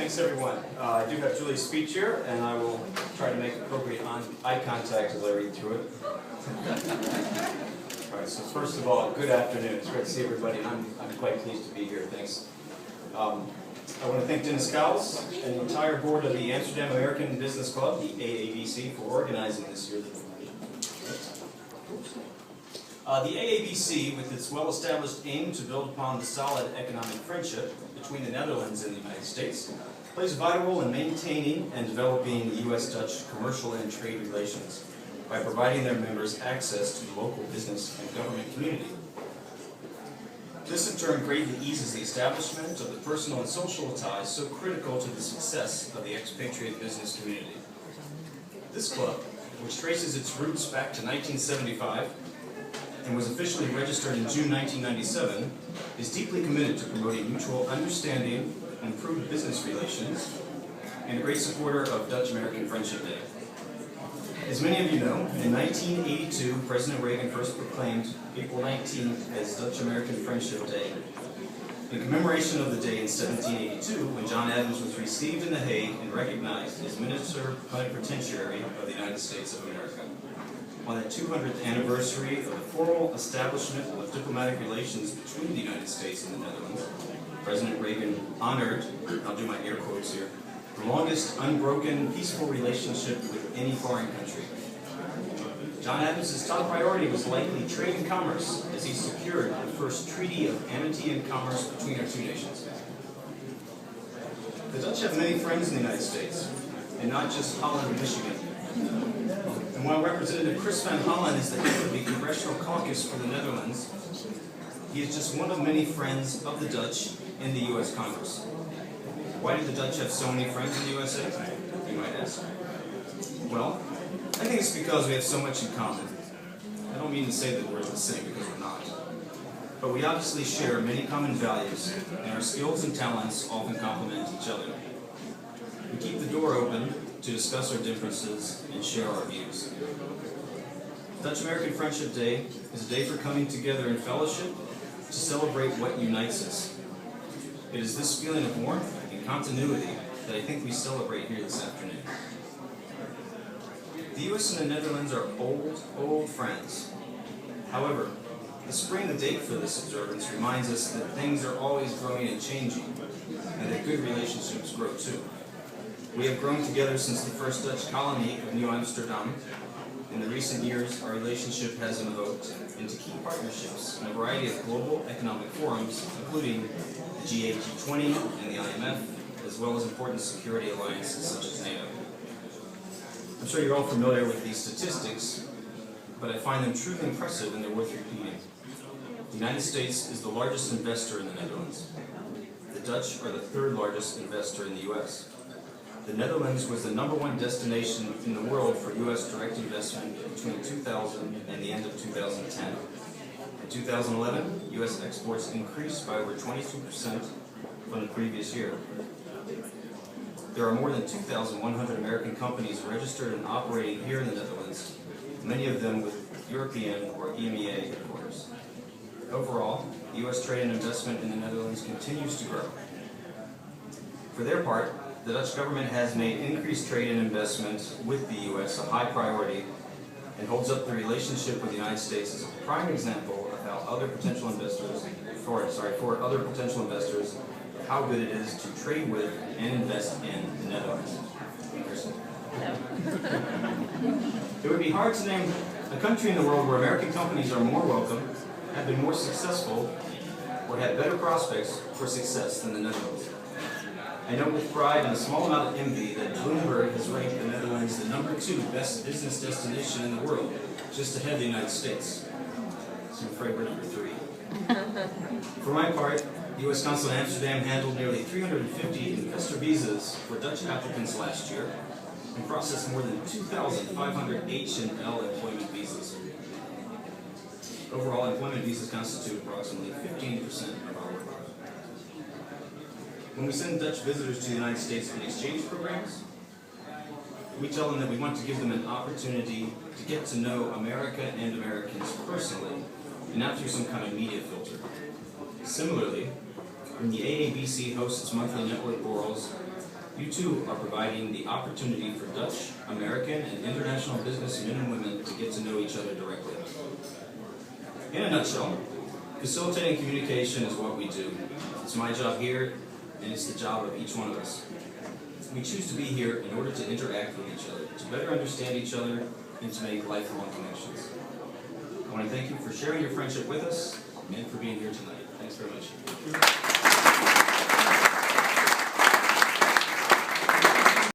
Thanks everyone. I do have Julie's speech here, and I will try to make appropriate eye contact as I read through it. All right, so first of all, good afternoon. It's great to see everybody, and I'm quite pleased to be here. Thanks. I want to thank Dennis Cowles and the entire board of the Amsterdam American Business Club, the AABC, for organizing this year's event. The AABC, with its well-established aim to build upon the solid economic friendship between the Netherlands and the United States, plays a vital role in maintaining and developing U.S.-Dutch commercial and trade relations by providing their members access to the local business and government community. This in turn greatly eases the establishment of the personal and social ties so critical to the success of the expatriate business community. This club, which traces its roots back to 1975, and was officially registered in June 1997, is deeply committed to promoting mutual understanding and improved business relations, and a great supporter of Dutch American Friendship Day. As many of you know, in 1982, President Reagan first proclaimed April 19th as Dutch American Friendship Day, in commemoration of the day in 1782, when John Adams was received in The Hague and recognized as Minister Plenipotentiary of the United States of America. On the 200th anniversary of the formal establishment of diplomatic relations between the United States and the Netherlands, President Reagan honored, I'll do my air quotes here, the longest unbroken peaceful relationship with any foreign country. John Adams' top priority was likely trade and commerce, as he secured the first treaty of amity and commerce between our two nations. The Dutch have many friends in the United States, and not just Holland and Michigan. And while Representative Chris van Hollen is the head of the Congressional Caucus for the Netherlands, he is just one of many friends of the Dutch in the U.S. Congress. Why do the Dutch have so many friends in the USA, you might ask? Well, I think it's because we have so much in common. I don't mean to say that we're the same, because we're not. But we obviously share many common values, and our skills and talents often complement each other. We keep the door open to discuss our differences and share our views. Dutch American Friendship Day is a day for coming together in fellowship to celebrate what unites us. It is this feeling of warmth and continuity that I think we celebrate here this afternoon. The U.S. and the Netherlands are old friends. However, the spring the date for this observance reminds us that things are always growing and changing, and that good relationships grow too. We have grown together since the first Dutch colony of New Amsterdam. In the recent years, our relationship has evolved into key partnerships in a variety of global economic forums, including the G8, G20, and the IMF, as well as important security alliances such as NATO. I'm sure you're all familiar with these statistics, but I find them truly impressive and they're worth repeating. The United States is the largest investor in the Netherlands. The Dutch are the third largest investor in the U.S. The Netherlands was the #1 destination in the world for U.S. direct investment between 2000 and the end of 2010. In 2011, U.S. exports increased by over 22% from the previous year. There are more than 2,100 American companies registered and operating here in the Netherlands, many of them with European or EMEA headquarters. Overall, U.S. trade and investment in the Netherlands continues to grow. For their part, the Dutch government has made increased trade and investment with the U.S. a high priority and holds up the relationship with the United States as a prime example of how other potential investors, how good it is to trade with and invest in the Netherlands. It would be hard to name a country in the world where American companies are more welcome, have been more successful, or have better prospects for success than the Netherlands. I note with pride and a small amount of envy that Bloomberg has ranked the Netherlands the #2 best business destination in the world, just ahead of the United States. So I'm afraid we're #3. For my part, the U.S. Consulate in Amsterdam handled nearly 350 investor visas for Dutch applicants last year and processed more than 2,500 H&L employment visas. Overall, employment visas constitute approximately 15% of our workforce. When we send Dutch visitors to the United States on exchange programs, we tell them that we want to give them an opportunity to get to know America and Americans personally, and not through some kind of media filter. Similarly, when the AABC hosts its monthly network borals, You too are providing the opportunity for Dutch, American, and international businessmen and women to get to know each other directly. In a nutshell, facilitating communication is what we do. It's my job here, and it's the job of each one of us. We choose to be here in order to interact with each other, to better understand each other, and to make lifelong connections. I want to thank you for sharing your friendship with us and for being here tonight. Thanks very much.